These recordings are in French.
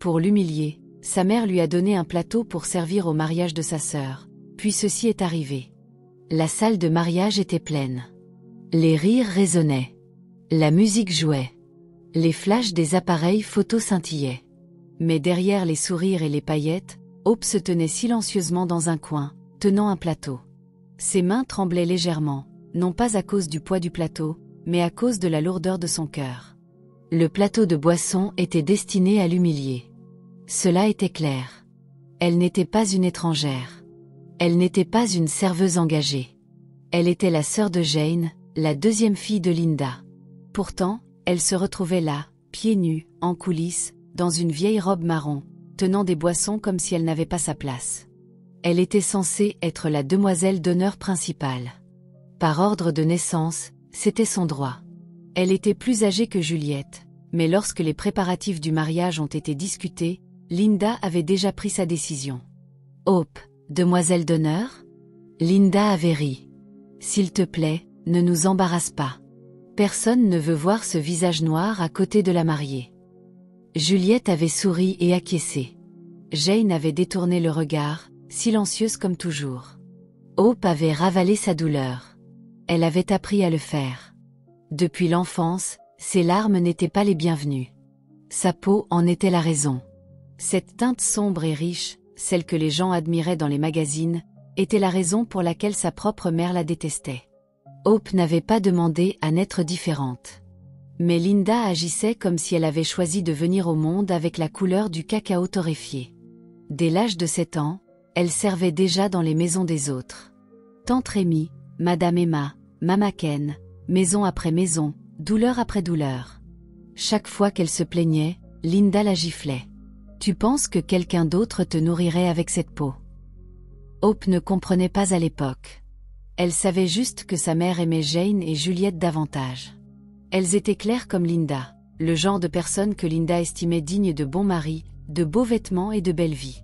Pour l'humilier, sa mère lui a donné un plateau pour servir au mariage de sa sœur, puis ceci est arrivé. La salle de mariage était pleine. Les rires résonnaient. La musique jouait. Les flashs des appareils photo scintillaient. Mais derrière les sourires et les paillettes, Hope se tenait silencieusement dans un coin, tenant un plateau. Ses mains tremblaient légèrement, non pas à cause du poids du plateau, mais à cause de la lourdeur de son cœur. Le plateau de boisson était destiné à l'humilier. Cela était clair. Elle n'était pas une étrangère. Elle n'était pas une serveuse engagée. Elle était la sœur de Jane, la deuxième fille de Linda. Pourtant, elle se retrouvait là, pieds nus, en coulisses, dans une vieille robe marron, tenant des boissons comme si elle n'avait pas sa place. Elle était censée être la demoiselle d'honneur principale. Par ordre de naissance, c'était son droit. Elle était plus âgée que Juliette, mais lorsque les préparatifs du mariage ont été discutés, Linda avait déjà pris sa décision. Hope, demoiselle d'honneur ? Linda avait ri. S'il te plaît, ne nous embarrasse pas. Personne ne veut voir ce visage noir à côté de la mariée. Juliette avait souri et acquiescé. Jane avait détourné le regard, silencieuse comme toujours. Hope avait ravalé sa douleur. Elle avait appris à le faire. Depuis l'enfance, ses larmes n'étaient pas les bienvenues. Sa peau en était la raison. Cette teinte sombre et riche, celle que les gens admiraient dans les magazines, était la raison pour laquelle sa propre mère la détestait. Hope n'avait pas demandé à naître différente. Mais Linda agissait comme si elle avait choisi de venir au monde avec la couleur du cacao torréfié. Dès l'âge de 7 ans, elle servait déjà dans les maisons des autres. Tante Rémy, Madame Emma, Mama Ken, maison après maison, douleur après douleur. Chaque fois qu'elle se plaignait, Linda la giflait. Tu penses que quelqu'un d'autre te nourrirait avec cette peau? Hope ne comprenait pas à l'époque. Elle savait juste que sa mère aimait Jane et Juliette davantage. Elles étaient claires comme Linda, le genre de personne que Linda estimait digne de bons maris, de beaux vêtements et de belle vie.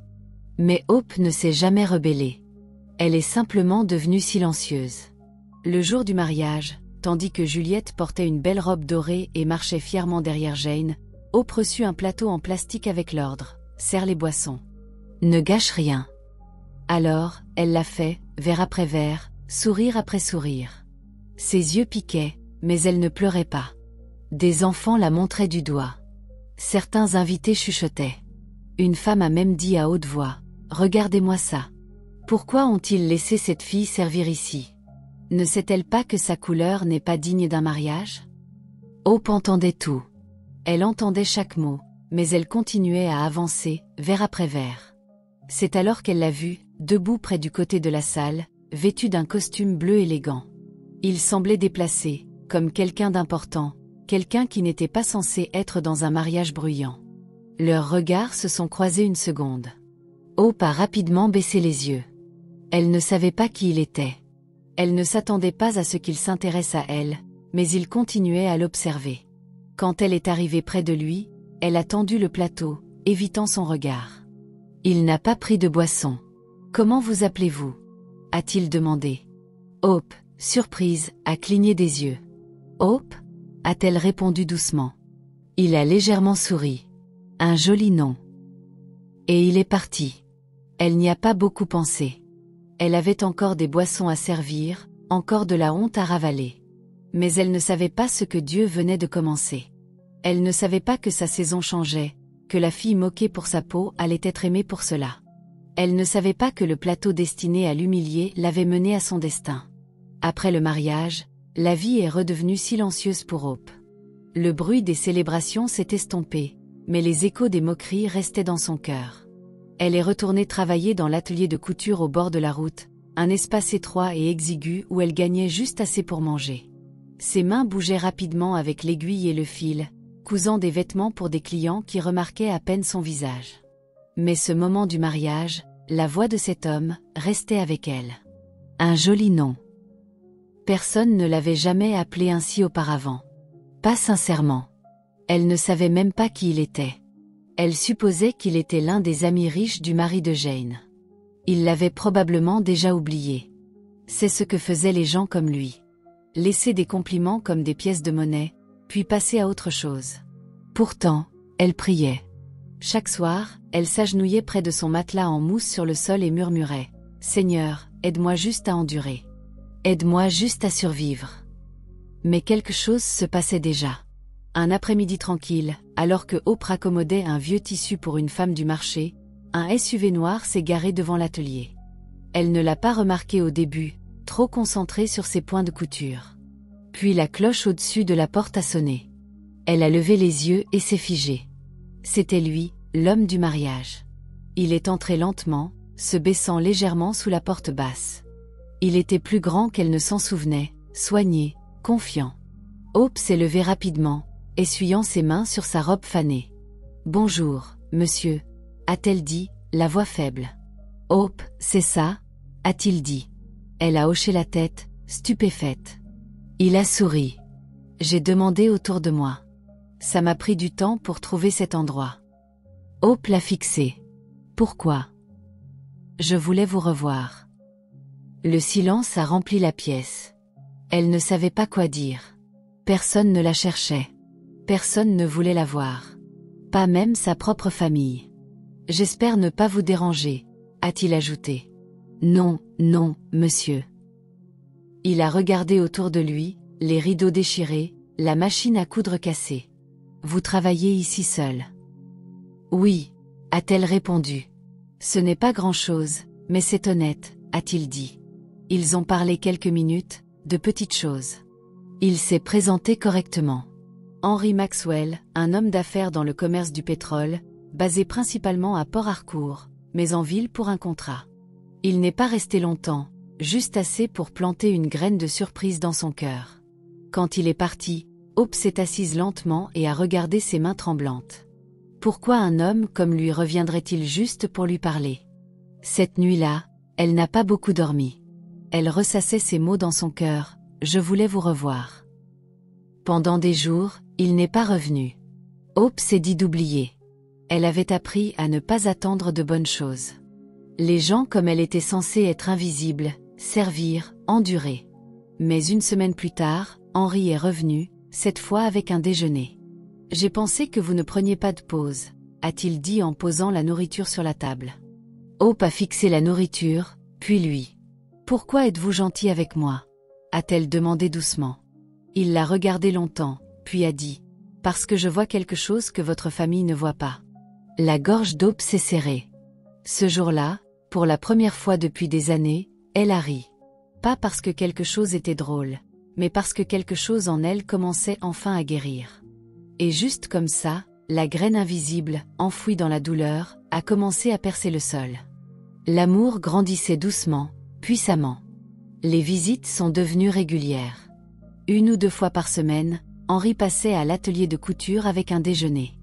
Mais Hope ne s'est jamais rebellée. Elle est simplement devenue silencieuse. Le jour du mariage, tandis que Juliette portait une belle robe dorée et marchait fièrement derrière Jane, Hope reçut un plateau en plastique avec l'ordre « Sers les boissons. Ne gâche rien ». Alors, elle l'a fait, verre après verre, sourire après sourire. Ses yeux piquaient, mais elle ne pleurait pas. Des enfants la montraient du doigt. Certains invités chuchotaient. Une femme a même dit à haute voix « Regardez-moi ça. Pourquoi ont-ils laissé cette fille servir ici? Ne sait-elle pas que sa couleur n'est pas digne d'un mariage ?» Hope entendait tout. Elle entendait chaque mot, mais elle continuait à avancer, verre après verre. C'est alors qu'elle l'a vu, debout près du côté de la salle, vêtu d'un costume bleu élégant. Il semblait déplacé, comme quelqu'un d'important, quelqu'un qui n'était pas censé être dans un mariage bruyant. Leurs regards se sont croisés une seconde. Hope a rapidement baissé les yeux. Elle ne savait pas qui il était. Elle ne s'attendait pas à ce qu'il s'intéresse à elle, mais il continuait à l'observer. Quand elle est arrivée près de lui, elle a tendu le plateau, évitant son regard. Il n'a pas pris de boisson. « Comment vous appelez-vous » a-t-il demandé. Hope, surprise, a cligné des yeux. « Hope » a-t-elle répondu doucement. Il a légèrement souri. Un joli nom. Et il est parti. Elle n'y a pas beaucoup pensé. Elle avait encore des boissons à servir, encore de la honte à ravaler. Mais elle ne savait pas ce que Dieu venait de commencer. Elle ne savait pas que sa saison changeait, que la fille moquée pour sa peau allait être aimée pour cela. Elle ne savait pas que le plateau destiné à l'humilier l'avait menée à son destin. Après le mariage, la vie est redevenue silencieuse pour Hope. Le bruit des célébrations s'est estompé, mais les échos des moqueries restaient dans son cœur. Elle est retournée travailler dans l'atelier de couture au bord de la route, un espace étroit et exigu où elle gagnait juste assez pour manger. Ses mains bougeaient rapidement avec l'aiguille et le fil, cousant des vêtements pour des clients qui remarquaient à peine son visage. Mais ce moment du mariage, la voix de cet homme, restait avec elle. Un joli nom. Personne ne l'avait jamais appelé ainsi auparavant. Pas sincèrement. Elle ne savait même pas qui il était. Elle supposait qu'il était l'un des amis riches du mari de Jane. Il l'avait probablement déjà oublié. C'est ce que faisaient les gens comme lui. Laisser des compliments comme des pièces de monnaie, puis passer à autre chose. Pourtant, elle priait. Chaque soir, elle s'agenouillait près de son matelas en mousse sur le sol et murmurait « Seigneur, aide-moi juste à endurer. Aide-moi juste à survivre. » Mais quelque chose se passait déjà. Un après-midi tranquille, alors que Hope raccommodait un vieux tissu pour une femme du marché, un SUV noir s'est garé devant l'atelier. Elle ne l'a pas remarqué au début, trop concentrée sur ses points de couture. Puis la cloche au-dessus de la porte a sonné. Elle a levé les yeux et s'est figée. C'était lui, l'homme du mariage. Il est entré lentement, se baissant légèrement sous la porte basse. Il était plus grand qu'elle ne s'en souvenait, soigné, confiant. Hope s'est levée rapidement, essuyant ses mains sur sa robe fanée. « Bonjour, monsieur », a-t-elle dit, la voix faible. « Hope, c'est ça ?» a-t-il dit. Elle a hoché la tête, stupéfaite. Il a souri. « J'ai demandé autour de moi. Ça m'a pris du temps pour trouver cet endroit. » Hope l'a fixé. « Pourquoi ? » ?»« Je voulais vous revoir. » Le silence a rempli la pièce. Elle ne savait pas quoi dire. Personne ne la cherchait. Personne ne voulait la voir. Pas même sa propre famille. « J'espère ne pas vous déranger, » a-t-il ajouté. « Non, non, monsieur. » Il a regardé autour de lui, les rideaux déchirés, la machine à coudre cassée. « Vous travaillez ici seul ? » « Oui, » a-t-elle répondu. « Ce n'est pas grand-chose, mais c'est honnête, » a-t-il dit. Ils ont parlé quelques minutes, de petites choses. Il s'est présenté correctement. Henry Maxwell, un homme d'affaires dans le commerce du pétrole, basé principalement à Port Harcourt, mais en ville pour un contrat. Il n'est pas resté longtemps, juste assez pour planter une graine de surprise dans son cœur. Quand il est parti, Hope s'est assise lentement et a regardé ses mains tremblantes. Pourquoi un homme comme lui reviendrait-il juste pour lui parler? Cette nuit-là, elle n'a pas beaucoup dormi. Elle ressassait ces mots dans son cœur, « Je voulais vous revoir. » Pendant des jours, il n'est pas revenu. Hope s'est dit d'oublier. Elle avait appris à ne pas attendre de bonnes choses. Les gens comme elle étaient censés être invisibles, servir, endurer. Mais une semaine plus tard, Henry est revenu, cette fois avec un déjeuner. « J'ai pensé que vous ne preniez pas de pause, » a-t-il dit en posant la nourriture sur la table. Hope a fixé la nourriture, puis lui. « Pourquoi êtes-vous gentil avec moi ?» a-t-elle demandé doucement. Il l'a regardé longtemps, puis a dit « Parce que je vois quelque chose que votre famille ne voit pas. » La gorge d'Hope s'est serrée. Ce jour-là, pour la première fois depuis des années, elle a ri. Pas parce que quelque chose était drôle, mais parce que quelque chose en elle commençait enfin à guérir. Et juste comme ça, la graine invisible, enfouie dans la douleur, a commencé à percer le sol. L'amour grandissait doucement, puissamment. Les visites sont devenues régulières. 1 ou 2 fois par semaine, Henry passait à l'atelier de couture avec un déjeuner.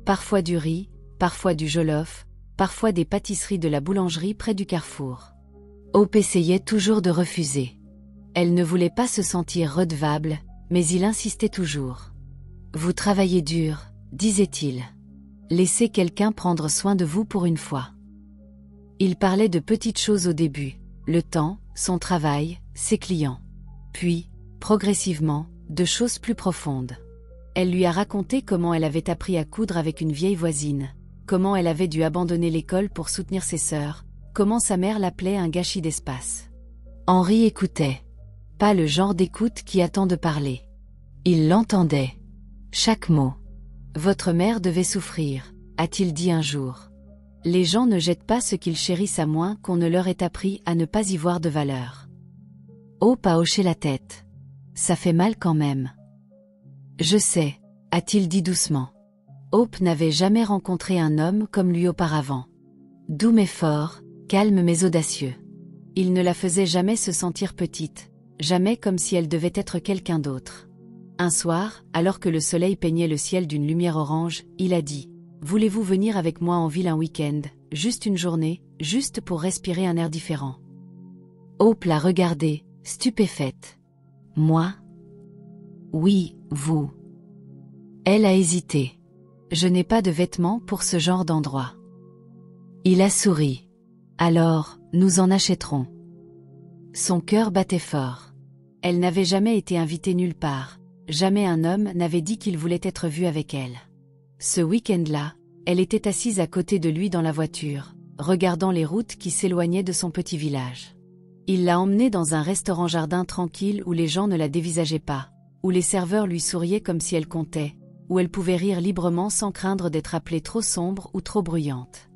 Parfois du riz, parfois du jollof, parfois des pâtisseries de la boulangerie près du carrefour. Hope essayait toujours de refuser. Elle ne voulait pas se sentir redevable, mais il insistait toujours. « Vous travaillez dur, » disait-il. « Laissez quelqu'un prendre soin de vous pour une fois. » Il parlait de petites choses au début, le temps, son travail, ses clients. Puis, progressivement, de choses plus profondes. Elle lui a raconté comment elle avait appris à coudre avec une vieille voisine, comment elle avait dû abandonner l'école pour soutenir ses sœurs, comment sa mère l'appelait un gâchis d'espace. Henry écoutait. Pas le genre d'écoute qui attend de parler. Il l'entendait. Chaque mot. « Votre mère devait souffrir », a-t-il dit un jour. Les gens ne jettent pas ce qu'ils chérissent à moins qu'on ne leur ait appris à ne pas y voir de valeur. Hope a hoché la tête. Ça fait mal quand même. Je sais, a-t-il dit doucement. Hope n'avait jamais rencontré un homme comme lui auparavant. Doux mais fort, calme mais audacieux. Il ne la faisait jamais se sentir petite, jamais comme si elle devait être quelqu'un d'autre. Un soir, alors que le soleil peignait le ciel d'une lumière orange, il a dit « Voulez-vous venir avec moi en ville un week-end, juste une journée, juste pour respirer un air différent ?» Hope l'a regardé, stupéfaite. « Moi ? » ?»« Oui, vous. » Elle a hésité. « Je n'ai pas de vêtements pour ce genre d'endroit. » Il a souri. « Alors, nous en achèterons. » Son cœur battait fort. Elle n'avait jamais été invitée nulle part. Jamais un homme n'avait dit qu'il voulait être vu avec elle. Ce week-end-là, Elle était assise à côté de lui dans la voiture, regardant les routes qui s'éloignaient de son petit village. Il l'a emmenée dans un restaurant-jardin tranquille où les gens ne la dévisageaient pas, où les serveurs lui souriaient comme si elle comptait, où elle pouvait rire librement sans craindre d'être appelée trop sombre ou trop bruyante.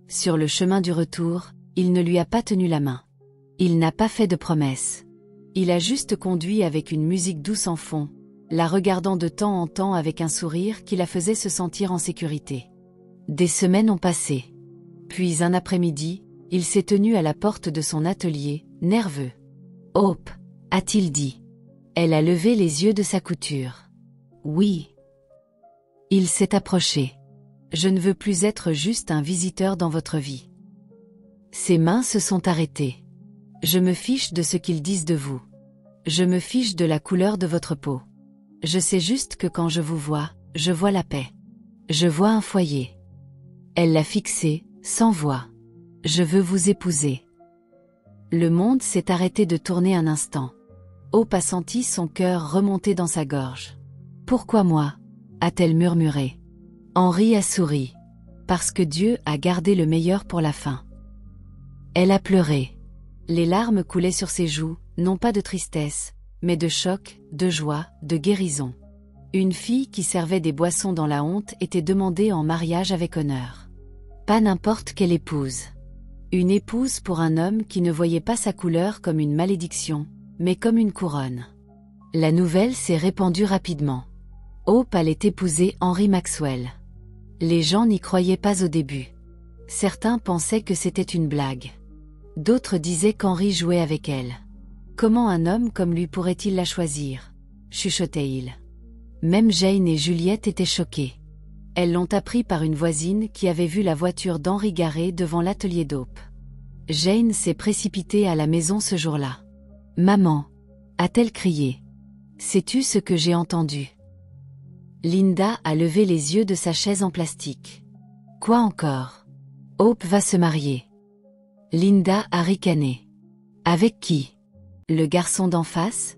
Sur le chemin du retour, il ne lui a pas tenu la main. Il n'a pas fait de promesses. Il a juste conduit avec une musique douce en fond, la regardant de temps en temps avec un sourire qui la faisait se sentir en sécurité. Des semaines ont passé. Puis un après-midi, il s'est tenu à la porte de son atelier, nerveux. « Hope » a-t-il dit. Elle a levé les yeux de sa couture. « Oui. » Il s'est approché. « Je ne veux plus être juste un visiteur dans votre vie. » Ses mains se sont arrêtées. « Je me fiche de ce qu'ils disent de vous. Je me fiche de la couleur de votre peau. Je sais juste que quand je vous vois, je vois la paix. Je vois un foyer. » Elle l'a fixé, sans voix. « Je veux vous épouser. » Le monde s'est arrêté de tourner un instant. Hope a senti son cœur remonter dans sa gorge. « Pourquoi moi ?» a-t-elle murmuré. Henri a souri. « Parce que Dieu a gardé le meilleur pour la fin. » Elle a pleuré. Les larmes coulaient sur ses joues, non pas de tristesse, mais de choc, de joie, de guérison. Une fille qui servait des boissons dans la honte était demandée en mariage avec honneur. Pas n'importe quelle épouse. Une épouse pour un homme qui ne voyait pas sa couleur comme une malédiction, mais comme une couronne. La nouvelle s'est répandue rapidement. Hope allait épouser Henri Maxwell. Les gens n'y croyaient pas au début. Certains pensaient que c'était une blague. D'autres disaient qu'Henri jouait avec elle. Comment un homme comme lui pourrait-il la choisir ? Chuchotait-il. Même Jane et Juliette étaient choquées. Elles l'ont appris par une voisine qui avait vu la voiture d'Henri garée devant l'atelier d'Hope. Jane s'est précipitée à la maison ce jour-là. « Maman » a-t-elle crié. « Sais-tu ce que j'ai entendu ?» Linda a levé les yeux de sa chaise en plastique. « Quoi encore ? Hope va se marier. » Linda a ricané. « Avec qui ? Le garçon d'en face ?»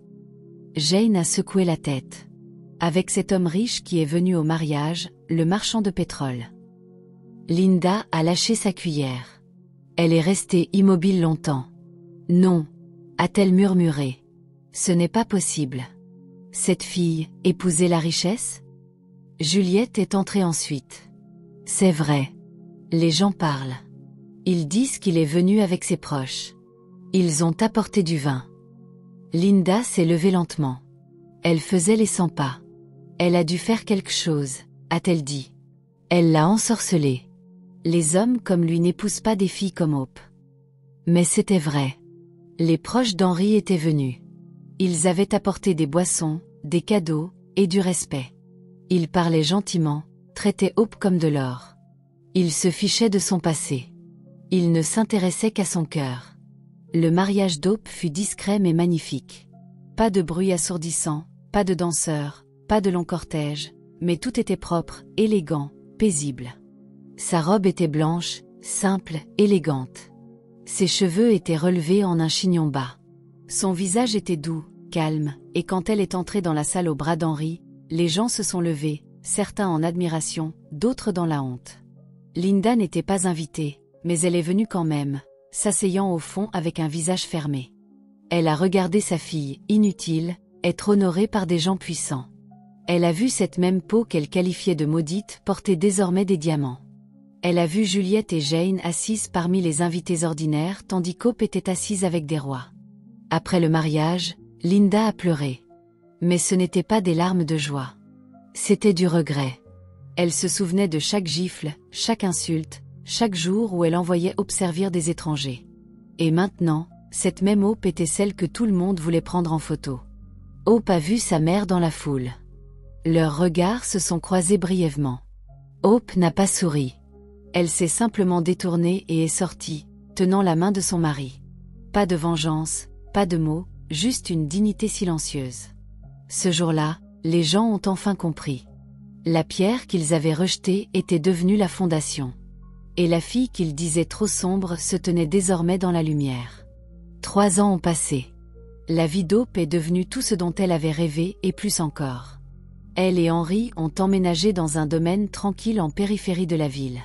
Jane a secoué la tête. « Avec cet homme riche qui est venu au mariage, le marchand de pétrole. » Linda a lâché sa cuillère. Elle est restée immobile longtemps. « Non » a-t-elle murmuré. « Ce n'est pas possible. Cette fille, épouser la richesse ?» Juliette est entrée ensuite. « C'est vrai. Les gens parlent. Ils disent qu'il est venu avec ses proches. Ils ont apporté du vin. » Linda s'est levée lentement. Elle faisait les 100 pas. Elle a dû faire quelque chose, a-t-elle dit. Elle l'a ensorcelé. Les hommes comme lui n'épousent pas des filles comme Hope. Mais c'était vrai. Les proches d'Henri étaient venus. Ils avaient apporté des boissons, des cadeaux, et du respect. Ils parlaient gentiment, traitaient Hope comme de l'or. Ils se fichaient de son passé. Ils ne s'intéressaient qu'à son cœur. Le mariage d'Hope fut discret mais magnifique. Pas de bruit assourdissant, pas de danseurs, pas de long cortège, mais tout était propre, élégant, paisible. Sa robe était blanche, simple, élégante. Ses cheveux étaient relevés en un chignon bas. Son visage était doux, calme, et quand elle est entrée dans la salle au bras d'Henri, les gens se sont levés, certains en admiration, d'autres dans la honte. Linda n'était pas invitée, mais elle est venue quand même, s'asseyant au fond avec un visage fermé. Elle a regardé sa fille, inutile, être honorée par des gens puissants. Elle a vu cette même peau qu'elle qualifiait de maudite porter désormais des diamants. Elle a vu Juliette et Jane assises parmi les invités ordinaires tandis qu'Hope était assise avec des rois. Après le mariage, Linda a pleuré. Mais ce n'était pas des larmes de joie. C'était du regret. Elle se souvenait de chaque gifle, chaque insulte, chaque jour où elle envoyait Hope servir des étrangers. Et maintenant, cette même Hope était celle que tout le monde voulait prendre en photo. Hope a vu sa mère dans la foule. Leurs regards se sont croisés brièvement. Hope n'a pas souri. Elle s'est simplement détournée et est sortie, tenant la main de son mari. Pas de vengeance, pas de mots, juste une dignité silencieuse. Ce jour-là, les gens ont enfin compris. La pierre qu'ils avaient rejetée était devenue la fondation. Et la fille qu'ils disaient trop sombre se tenait désormais dans la lumière. 3 ans ont passé. La vie d'Hope est devenue tout ce dont elle avait rêvé et plus encore. Elle et Henri ont emménagé dans un domaine tranquille en périphérie de la ville.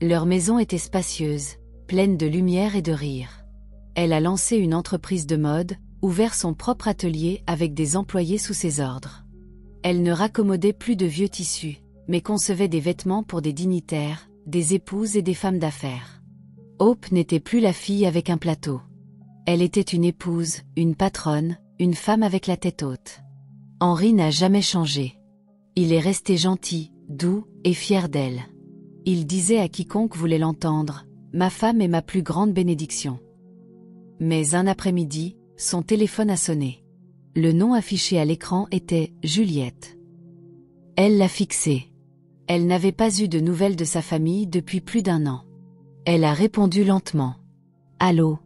Leur maison était spacieuse, pleine de lumière et de rire. Elle a lancé une entreprise de mode, ouvert son propre atelier avec des employés sous ses ordres. Elle ne raccommodait plus de vieux tissus, mais concevait des vêtements pour des dignitaires, des épouses et des femmes d'affaires. Hope n'était plus la fille avec un plateau. Elle était une épouse, une patronne, une femme avec la tête haute. Henri n'a jamais changé. Il est resté gentil, doux et fier d'elle. Il disait à quiconque voulait l'entendre, « Ma femme est ma plus grande bénédiction ». Mais un après-midi, son téléphone a sonné. Le nom affiché à l'écran était « Juliette ». Elle l'a fixé. Elle n'avait pas eu de nouvelles de sa famille depuis plus d'1 an. Elle a répondu lentement. « Allô ?»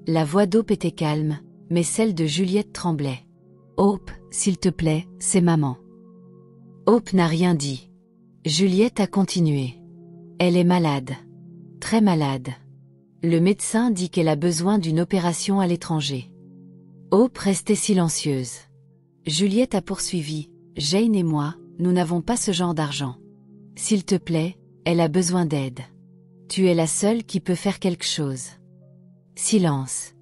La voix d'Hope était calme, mais celle de Juliette tremblait. « Hope, s'il te plaît, c'est maman. » Hope n'a rien dit. Juliette a continué. « Elle est malade. Très malade. Le médecin dit qu'elle a besoin d'une opération à l'étranger. » Hope restait silencieuse. Juliette a poursuivi. « Jane et moi, nous n'avons pas ce genre d'argent. S'il te plaît, elle a besoin d'aide. Tu es la seule qui peut faire quelque chose. » Silence.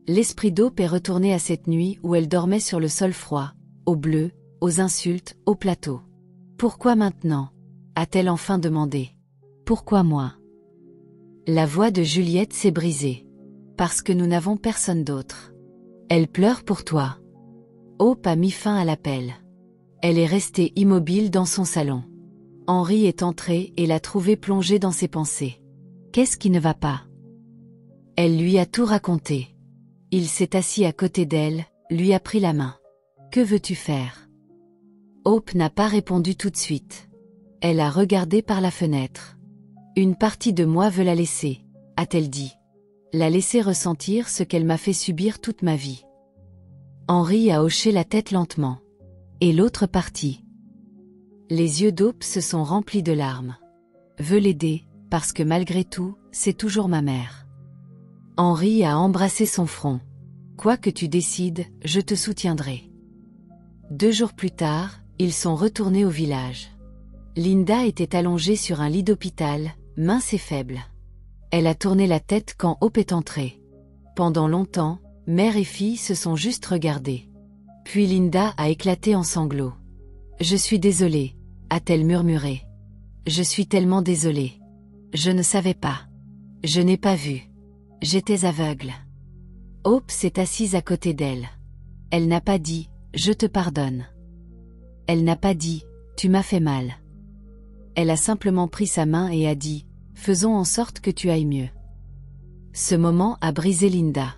L'esprit d'Hope est retourné à cette nuit où elle dormait sur le sol froid, au bleu, aux insultes, au plateau. « Pourquoi maintenant ?» a-t-elle enfin demandé. « Pourquoi moi ?» La voix de Juliette s'est brisée. « Parce que nous n'avons personne d'autre. Elle pleure pour toi. » Hope a mis fin à l'appel. Elle est restée immobile dans son salon. Henri est entré et l'a trouvée plongée dans ses pensées. Qu'est-ce qui ne va pas? Elle lui a tout raconté. Il s'est assis à côté d'elle, lui a pris la main. « Que veux-tu faire ?» Hope n'a pas répondu tout de suite. Elle a regardé par la fenêtre. « Une partie de moi veut la laisser, » a-t-elle dit. « La laisser ressentir ce qu'elle m'a fait subir toute ma vie. » Henri a hoché la tête lentement. « Et l'autre partie ?» Les yeux d'Hope se sont remplis de larmes. « Veux l'aider, parce que malgré tout, c'est toujours ma mère. » Henri a embrassé son front. « Quoi que tu décides, je te soutiendrai. » 2 jours plus tard, ils sont retournés au village. Linda était allongée sur un lit d'hôpital, mince et faible. Elle a tourné la tête quand Hope est entrée. Pendant longtemps, mère et fille se sont juste regardées. Puis Linda a éclaté en sanglots. « Je suis désolée », a-t-elle murmuré. « Je suis tellement désolée. Je ne savais pas. Je n'ai pas vu. J'étais aveugle. » Hope s'est assise à côté d'elle. Elle n'a pas dit « Je te pardonne ». Elle n'a pas dit « Tu m'as fait mal ». Elle a simplement pris sa main et a dit « Faisons en sorte que tu ailles mieux ». Ce moment a brisé Linda.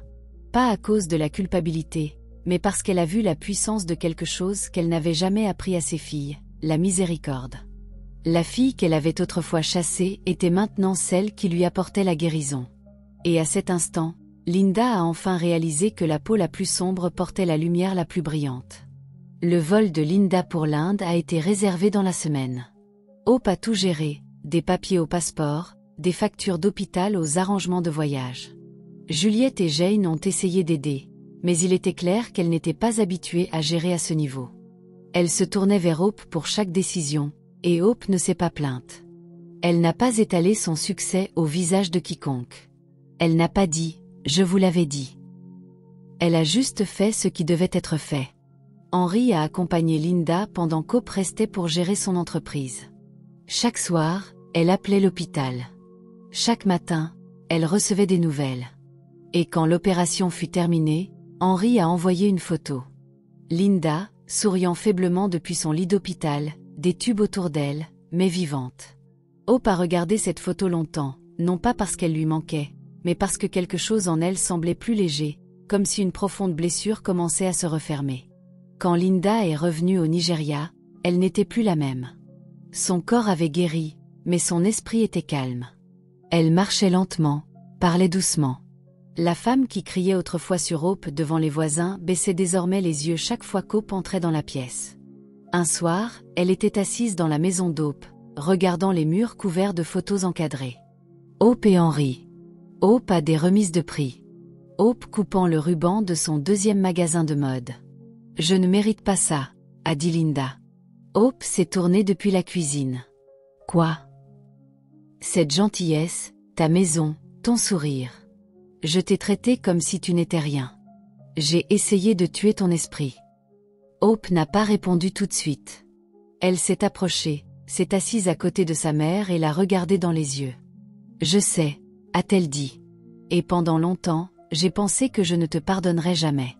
Pas à cause de la culpabilité, mais parce qu'elle a vu la puissance de quelque chose qu'elle n'avait jamais appris à ses filles, la miséricorde. La fille qu'elle avait autrefois chassée était maintenant celle qui lui apportait la guérison. Et à cet instant, Linda a enfin réalisé que la peau la plus sombre portait la lumière la plus brillante. Le vol de Linda pour l'Inde a été réservé dans la semaine. Hope a tout géré, des papiers au passeport, des factures d'hôpital aux arrangements de voyage. Juliette et Jane ont essayé d'aider, mais il était clair qu'elles n'étaient pas habituées à gérer à ce niveau. Elles se tournaient vers Hope pour chaque décision, et Hope ne s'est pas plainte. Elle n'a pas étalé son succès au visage de quiconque. Elle n'a pas dit « Je vous l'avais dit ». Elle a juste fait ce qui devait être fait. Henri a accompagné Linda pendant qu'Hope restait pour gérer son entreprise. Chaque soir, elle appelait l'hôpital. Chaque matin, elle recevait des nouvelles. Et quand l'opération fut terminée, Henri a envoyé une photo. Linda, souriant faiblement depuis son lit d'hôpital, des tubes autour d'elle, mais vivante. Hope a regardé cette photo longtemps, non pas parce qu'elle lui manquait, mais parce que quelque chose en elle semblait plus léger, comme si une profonde blessure commençait à se refermer. Quand Linda est revenue au Nigeria, elle n'était plus la même. Son corps avait guéri, mais son esprit était calme. Elle marchait lentement, parlait doucement. La femme qui criait autrefois sur Hope devant les voisins baissait désormais les yeux chaque fois qu'Hope entrait dans la pièce. Un soir, elle était assise dans la maison d'Hope, regardant les murs couverts de photos encadrées. Hope et Henri. Hope a des remises de prix. Hope coupant le ruban de son 2e magasin de mode. « Je ne mérite pas ça », a dit Linda. Hope s'est tournée depuis la cuisine. Quoi? Cette gentillesse, ta maison, ton sourire. Je t'ai traité comme si tu n'étais rien. J'ai essayé de tuer ton esprit. Hope n'a pas répondu tout de suite. Elle s'est approchée, s'est assise à côté de sa mère et l'a regardée dans les yeux. Je sais, a-t-elle dit. Et pendant longtemps, j'ai pensé que je ne te pardonnerais jamais.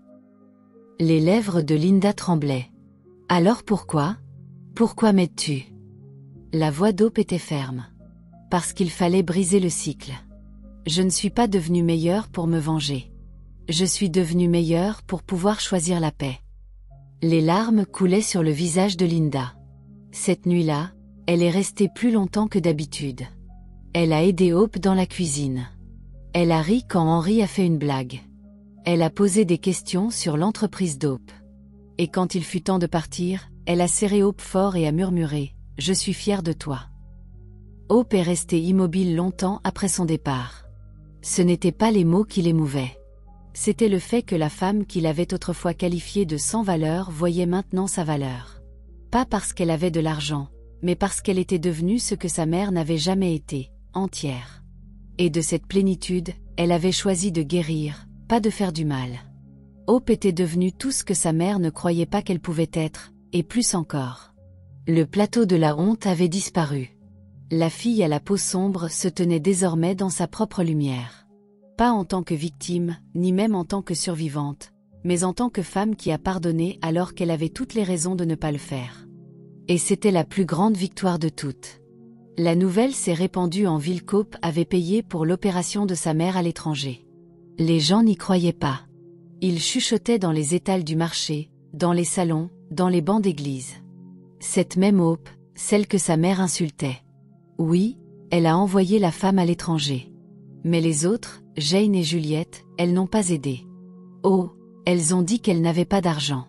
Les lèvres de Linda tremblaient. Alors pourquoi? Pourquoi m'aides-tu? La voix d'Hope était ferme. Parce qu'il fallait briser le cycle. Je ne suis pas devenue meilleure pour me venger. Je suis devenue meilleure pour pouvoir choisir la paix. Les larmes coulaient sur le visage de Linda. Cette nuit-là, elle est restée plus longtemps que d'habitude. Elle a aidé Hope dans la cuisine. Elle a ri quand Henry a fait une blague. Elle a posé des questions sur l'entreprise d'Hope. Et quand il fut temps de partir, elle a serré Hope fort et a murmuré « Je suis fière de toi ». Hope est restée immobile longtemps après son départ. Ce n'étaient pas les mots qui l'émouvaient. C'était le fait que la femme qu'il avait autrefois qualifiée de sans valeur voyait maintenant sa valeur. Pas parce qu'elle avait de l'argent, mais parce qu'elle était devenue ce que sa mère n'avait jamais été, entière. Et de cette plénitude, elle avait choisi de guérir, pas de faire du mal. Hope était devenue tout ce que sa mère ne croyait pas qu'elle pouvait être, et plus encore. Le plateau de la honte avait disparu. La fille à la peau sombre se tenait désormais dans sa propre lumière. Pas en tant que victime, ni même en tant que survivante, mais en tant que femme qui a pardonné alors qu'elle avait toutes les raisons de ne pas le faire. Et c'était la plus grande victoire de toutes. La nouvelle s'est répandue en ville qu'Hope avait payé pour l'opération de sa mère à l'étranger. Les gens n'y croyaient pas. Ils chuchotaient dans les étals du marché, dans les salons, dans les bancs d'église. Cette même Hope, celle que sa mère insultait. Oui, elle a envoyé la femme à l'étranger. Mais les autres, Jane et Juliette, elles n'ont pas aidé. Oh, elles ont dit qu'elles n'avaient pas d'argent.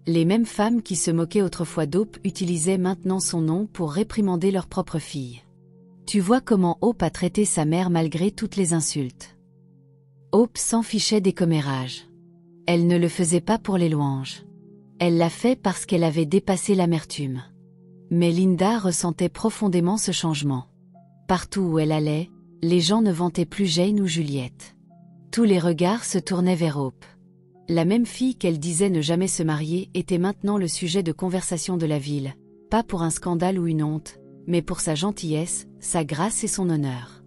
Les mêmes femmes qui se moquaient autrefois d'Hope utilisaient maintenant son nom pour réprimander leur propre fille. Tu vois comment Hope a traité sa mère malgré toutes les insultes. Hope s'en fichait des commérages. Elle ne le faisait pas pour les louanges. Elle l'a fait parce qu'elle avait dépassé l'amertume. Mais Linda ressentait profondément ce changement. Partout où elle allait, les gens ne vantaient plus Jane ou Juliette. Tous les regards se tournaient vers Hope. La même fille qu'elle disait ne jamais se marier était maintenant le sujet de conversation de la ville, pas pour un scandale ou une honte, mais pour sa gentillesse, sa grâce et son honneur.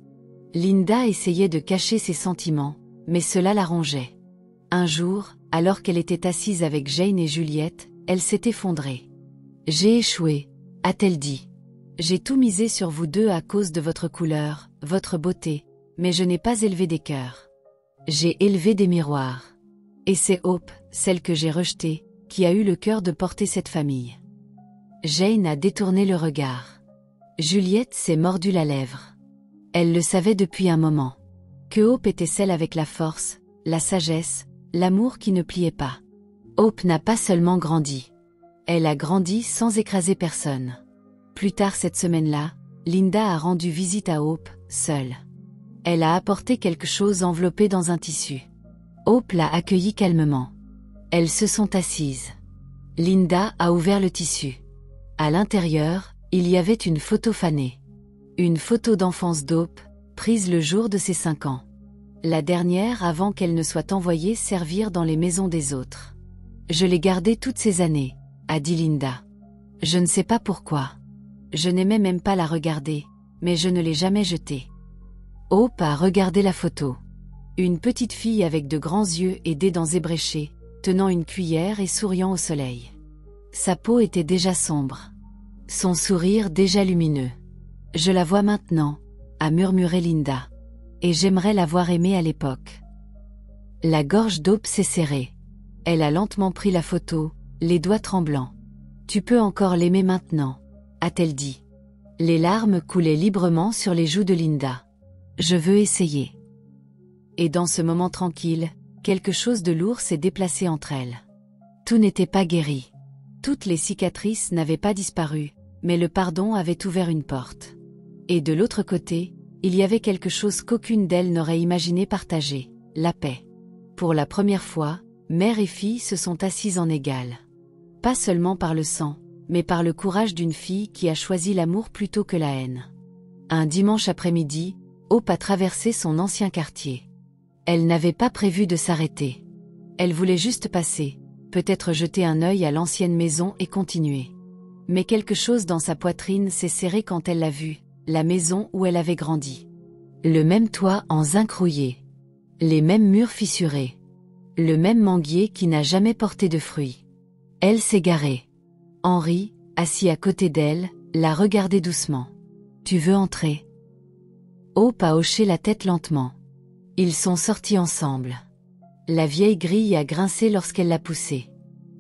Linda essayait de cacher ses sentiments, mais cela la rongeait. Un jour, alors qu'elle était assise avec Jane et Juliette, elle s'est effondrée. « J'ai échoué », a-t-elle dit. « J'ai tout misé sur vous deux à cause de votre couleur, votre beauté, mais je n'ai pas élevé des cœurs. J'ai élevé des miroirs. Et c'est Hope, celle que j'ai rejetée, qui a eu le cœur de porter cette famille. » Jane a détourné le regard. Juliette s'est mordu la lèvre. Elle le savait depuis un moment. Que Hope était celle avec la force, la sagesse, l'amour qui ne pliait pas. Hope n'a pas seulement grandi. Elle a grandi sans écraser personne. Plus tard cette semaine-là, Linda a rendu visite à Hope, seule. Elle a apporté quelque chose enveloppé dans un tissu. Hope l'a accueilli calmement. Elles se sont assises. Linda a ouvert le tissu. À l'intérieur, il y avait une photo fanée. Une photo d'enfance d'Hope, prise le jour de ses 5 ans. La dernière avant qu'elle ne soit envoyée servir dans les maisons des autres. « Je l'ai gardée toutes ces années », a dit Linda. « Je ne sais pas pourquoi. Je n'aimais même pas la regarder, mais je ne l'ai jamais jetée. » Hope a regardé la photo. Une petite fille avec de grands yeux et des dents ébréchées, tenant une cuillère et souriant au soleil. Sa peau était déjà sombre. Son sourire déjà lumineux. « Je la vois maintenant », a murmuré Linda. « Et j'aimerais l'avoir aimée à l'époque. » La gorge d'Hope s'est serrée. Elle a lentement pris la photo, les doigts tremblants. « Tu peux encore l'aimer maintenant », a-t-elle dit. Les larmes coulaient librement sur les joues de Linda. « Je veux essayer. » Et dans ce moment tranquille, quelque chose de lourd s'est déplacé entre elles. Tout n'était pas guéri. Toutes les cicatrices n'avaient pas disparu, mais le pardon avait ouvert une porte. Et de l'autre côté, il y avait quelque chose qu'aucune d'elles n'aurait imaginé partager, la paix. Pour la première fois, mère et fille se sont assises en égal. Pas seulement par le sang, mais par le courage d'une fille qui a choisi l'amour plutôt que la haine. Un dimanche après-midi, Hope a traversé son ancien quartier. Elle n'avait pas prévu de s'arrêter. Elle voulait juste passer, peut-être jeter un œil à l'ancienne maison et continuer. Mais quelque chose dans sa poitrine s'est serré quand elle l'a vue, la maison où elle avait grandi. Le même toit en zinc rouillé. Les mêmes murs fissurés. Le même manguier qui n'a jamais porté de fruits. Elle s'est garée. Henri, assis à côté d'elle, la regardait doucement. « Tu veux entrer ?» Hope a hoché la tête lentement. Ils sont sortis ensemble. La vieille grille a grincé lorsqu'elle l'a poussée.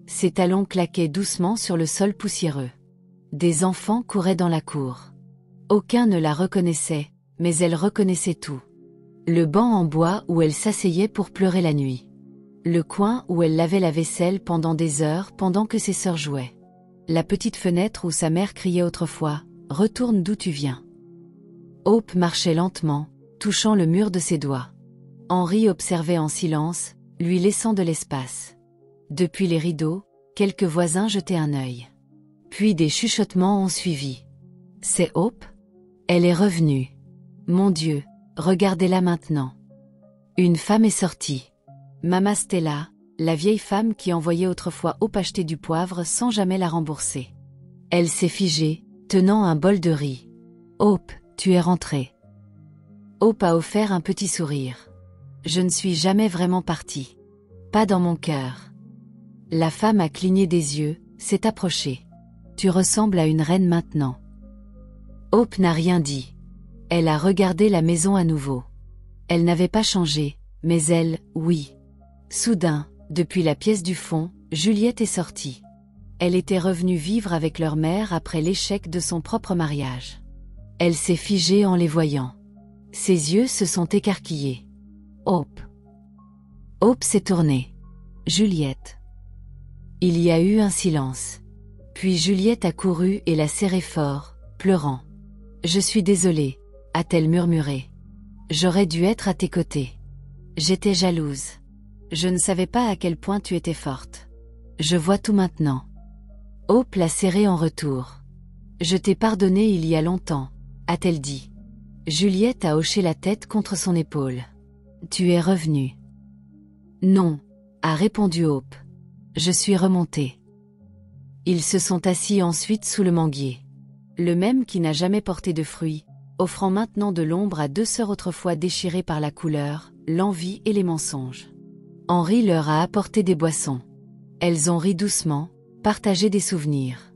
Ses talons claquaient doucement sur le sol poussiéreux. Des enfants couraient dans la cour. Aucun ne la reconnaissait, mais elle reconnaissait tout. Le banc en bois où elle s'asseyait pour pleurer la nuit. Le coin où elle lavait la vaisselle pendant des heures pendant que ses sœurs jouaient. La petite fenêtre où sa mère criait autrefois « Retourne d'où tu viens ». Hope marchait lentement, touchant le mur de ses doigts. Henri observait en silence, lui laissant de l'espace. Depuis les rideaux, quelques voisins jetaient un œil. Puis des chuchotements ont suivi. « C'est Hope ? Elle est revenue. Mon Dieu, regardez-la maintenant. » Une femme est sortie. Mama Stella, la vieille femme qui envoyait autrefois Hope acheter du poivre sans jamais la rembourser. Elle s'est figée, tenant un bol de riz. « Hope, tu es rentrée. » Hope a offert un petit sourire. « Je ne suis jamais vraiment partie. Pas dans mon cœur. » La femme a cligné des yeux, s'est approchée. « Tu ressembles à une reine maintenant. » Hope n'a rien dit. Elle a regardé la maison à nouveau. Elle n'avait pas changé, mais elle, oui. Soudain, depuis la pièce du fond, Juliette est sortie. Elle était revenue vivre avec leur mère après l'échec de son propre mariage. Elle s'est figée en les voyant. Ses yeux se sont écarquillés. Hope. Hope s'est tournée. Juliette. Il y a eu un silence. Puis Juliette a couru et l'a serré fort, pleurant. « Je suis désolée, » a-t-elle murmuré. « J'aurais dû être à tes côtés. J'étais jalouse. Je ne savais pas à quel point tu étais forte. Je vois tout maintenant. » Hope l'a serrée en retour. « Je t'ai pardonné il y a longtemps, » a-t-elle dit. Juliette a hoché la tête contre son épaule. « Tu es revenue. »« Non, » a répondu Hope. « Je suis remontée. » Ils se sont assis ensuite sous le manguier. Le même qui n'a jamais porté de fruits, offrant maintenant de l'ombre à deux sœurs autrefois déchirées par la couleur, l'envie et les mensonges. Henri leur a apporté des boissons. Elles ont ri doucement, partagé des souvenirs.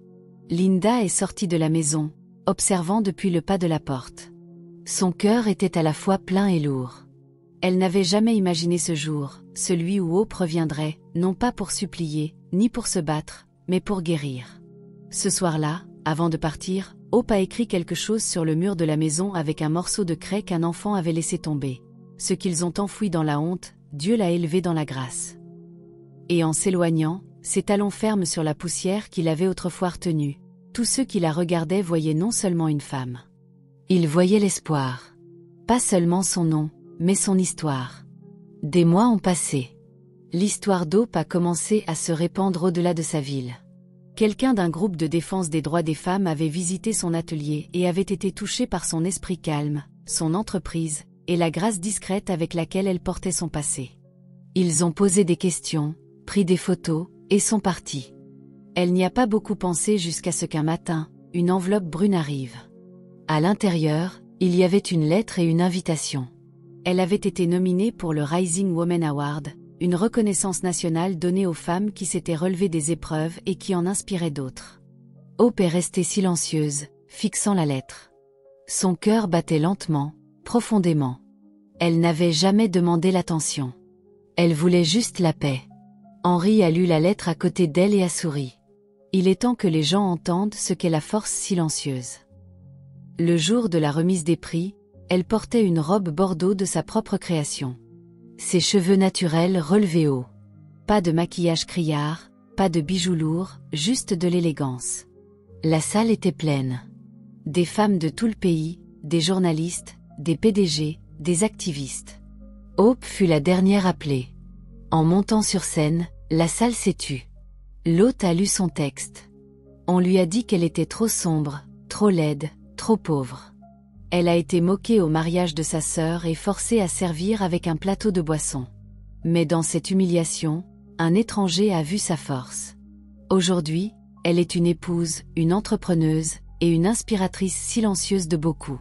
Linda est sortie de la maison, observant depuis le pas de la porte. Son cœur était à la fois plein et lourd. Elle n'avait jamais imaginé ce jour, celui où Hope reviendrait, non pas pour supplier, ni pour se battre, mais pour guérir. Ce soir-là, avant de partir, Hope a écrit quelque chose sur le mur de la maison avec un morceau de craie qu'un enfant avait laissé tomber. Ce qu'ils ont enfoui dans la honte, Dieu l'a élevé dans la grâce. Et en s'éloignant, ses talons fermes sur la poussière qu'il avait autrefois retenue, tous ceux qui la regardaient voyaient non seulement une femme. Ils voyaient l'espoir. Pas seulement son nom, mais son histoire. Des mois ont passé. L'histoire d'Hope a commencé à se répandre au-delà de sa ville. Quelqu'un d'un groupe de défense des droits des femmes avait visité son atelier et avait été touché par son esprit calme, son entreprise, et la grâce discrète avec laquelle elle portait son passé. Ils ont posé des questions, pris des photos, et sont partis. Elle n'y a pas beaucoup pensé jusqu'à ce qu'un matin, une enveloppe brune arrive. À l'intérieur, il y avait une lettre et une invitation. Elle avait été nominée pour le Rising Women Award, une reconnaissance nationale donnée aux femmes qui s'étaient relevées des épreuves et qui en inspiraient d'autres. Hope est restée silencieuse, fixant la lettre. Son cœur battait lentement, profondément. Elle n'avait jamais demandé l'attention. Elle voulait juste la paix. Henri a lu la lettre à côté d'elle et a souri. Il est temps que les gens entendent ce qu'est la force silencieuse. Le jour de la remise des prix, elle portait une robe bordeaux de sa propre création. Ses cheveux naturels relevés haut. Pas de maquillage criard, pas de bijoux lourds, juste de l'élégance. La salle était pleine. Des femmes de tout le pays, des journalistes, des PDG, des activistes. Hope fut la dernière appelée. En montant sur scène, la salle s'est tue. L'hôte a lu son texte. On lui a dit qu'elle était trop sombre, trop laide, trop pauvre. Elle a été moquée au mariage de sa sœur et forcée à servir avec un plateau de boissons. Mais dans cette humiliation, un étranger a vu sa force. Aujourd'hui, elle est une épouse, une entrepreneuse et une inspiratrice silencieuse de beaucoup.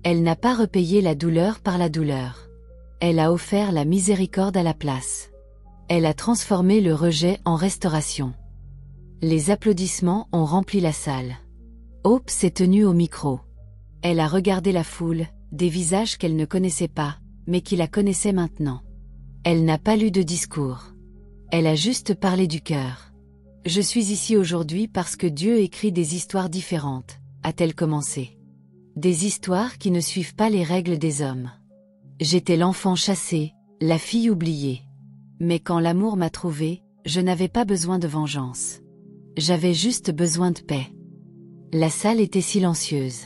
Elle n'a pas repayé la douleur par la douleur. Elle a offert la miséricorde à la place. Elle a transformé le rejet en restauration. Les applaudissements ont rempli la salle. Hope s'est tenue au micro. Elle a regardé la foule, des visages qu'elle ne connaissait pas, mais qui la connaissaient maintenant. Elle n'a pas lu de discours. Elle a juste parlé du cœur. Je suis ici aujourd'hui parce que Dieu écrit des histoires différentes, a-t-elle commencé. Des histoires qui ne suivent pas les règles des hommes. J'étais l'enfant chassé, la fille oubliée. Mais quand l'amour m'a trouvée, je n'avais pas besoin de vengeance. J'avais juste besoin de paix. La salle était silencieuse.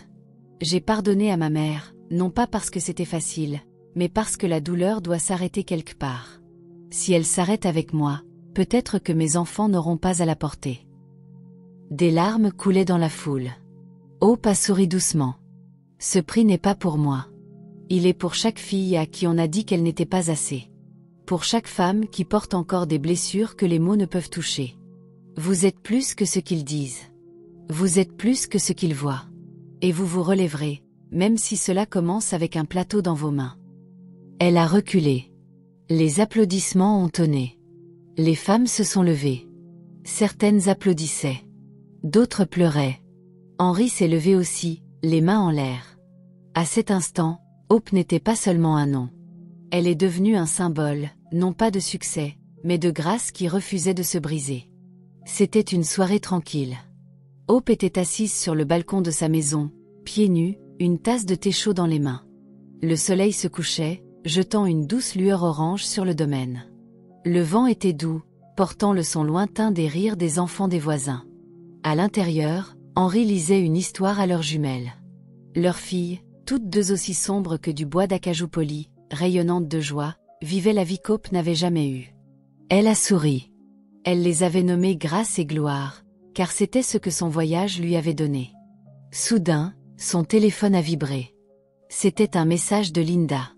J'ai pardonné à ma mère, non pas parce que c'était facile, mais parce que la douleur doit s'arrêter quelque part. Si elle s'arrête avec moi, peut-être que mes enfants n'auront pas à la porter. Des larmes coulaient dans la foule. Hope a souri doucement. Ce prix n'est pas pour moi. Il est pour chaque fille à qui on a dit qu'elle n'était pas assez. Pour chaque femme qui porte encore des blessures que les mots ne peuvent toucher. Vous êtes plus que ce qu'ils disent. Vous êtes plus que ce qu'ils voient. Et vous vous relèverez, même si cela commence avec un plateau dans vos mains. Elle a reculé. Les applaudissements ont tonné. Les femmes se sont levées. Certaines applaudissaient. D'autres pleuraient. Henri s'est levé aussi, les mains en l'air. À cet instant, Hope n'était pas seulement un nom. Elle est devenue un symbole, non pas de succès, mais de grâce qui refusait de se briser. C'était une soirée tranquille. Hope était assise sur le balcon de sa maison, pieds nus, une tasse de thé chaud dans les mains. Le soleil se couchait, jetant une douce lueur orange sur le domaine. Le vent était doux, portant le son lointain des rires des enfants des voisins. À l'intérieur, Henri lisait une histoire à leurs jumelles. Leurs filles, toutes deux aussi sombres que du bois d'acajou poli, rayonnantes de joie, vivaient la vie qu'Hope n'avait jamais eue. Elle a souri. Elle les avait nommées grâce et gloire, car c'était ce que son voyage lui avait donné. Soudain, son téléphone a vibré. C'était un message de Linda.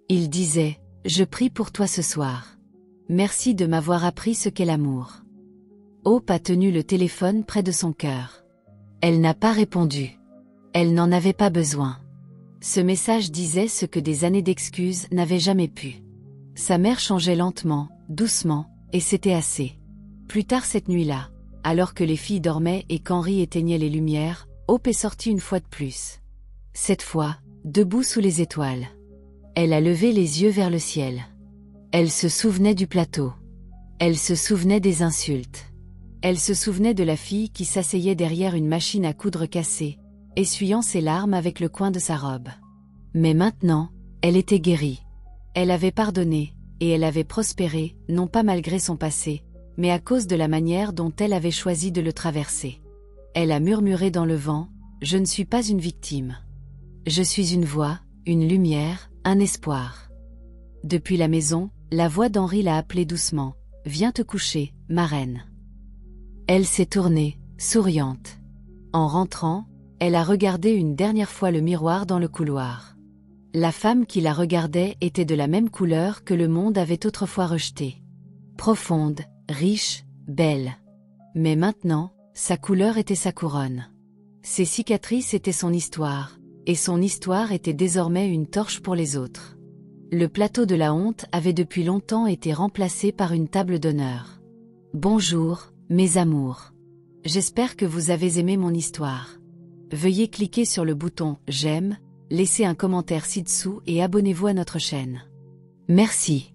Il disait « Je prie pour toi ce soir. Merci de m'avoir appris ce qu'est l'amour. » Hope a tenu le téléphone près de son cœur. Elle n'a pas répondu. Elle n'en avait pas besoin. Ce message disait ce que des années d'excuses n'avaient jamais pu. Sa mère changeait lentement, doucement, et c'était assez. Plus tard cette nuit-là, alors que les filles dormaient et qu'Henri éteignait les lumières, Hope est sortie une fois de plus. Cette fois, debout sous les étoiles. Elle a levé les yeux vers le ciel. Elle se souvenait du plateau. Elle se souvenait des insultes. Elle se souvenait de la fille qui s'asseyait derrière une machine à coudre cassée, essuyant ses larmes avec le coin de sa robe. Mais maintenant, elle était guérie. Elle avait pardonné, et elle avait prospéré, non pas malgré son passé, mais à cause de la manière dont elle avait choisi de le traverser. Elle a murmuré dans le vent, « Je ne suis pas une victime. Je suis une voix, une lumière, un espoir. » Depuis la maison, la voix d'Henri l'a appelée doucement, « Viens te coucher, ma reine. » Elle s'est tournée, souriante. En rentrant, elle a regardé une dernière fois le miroir dans le couloir. La femme qui la regardait était de la même couleur que le monde avait autrefois rejetée. Profonde, riche, belle. Mais maintenant, sa couleur était sa couronne. Ses cicatrices étaient son histoire, et son histoire était désormais une torche pour les autres. Le plateau de la honte avait depuis longtemps été remplacé par une table d'honneur. Bonjour, mes amours. J'espère que vous avez aimé mon histoire. Veuillez cliquer sur le bouton « J'aime », laissez un commentaire ci-dessous et abonnez-vous à notre chaîne. Merci.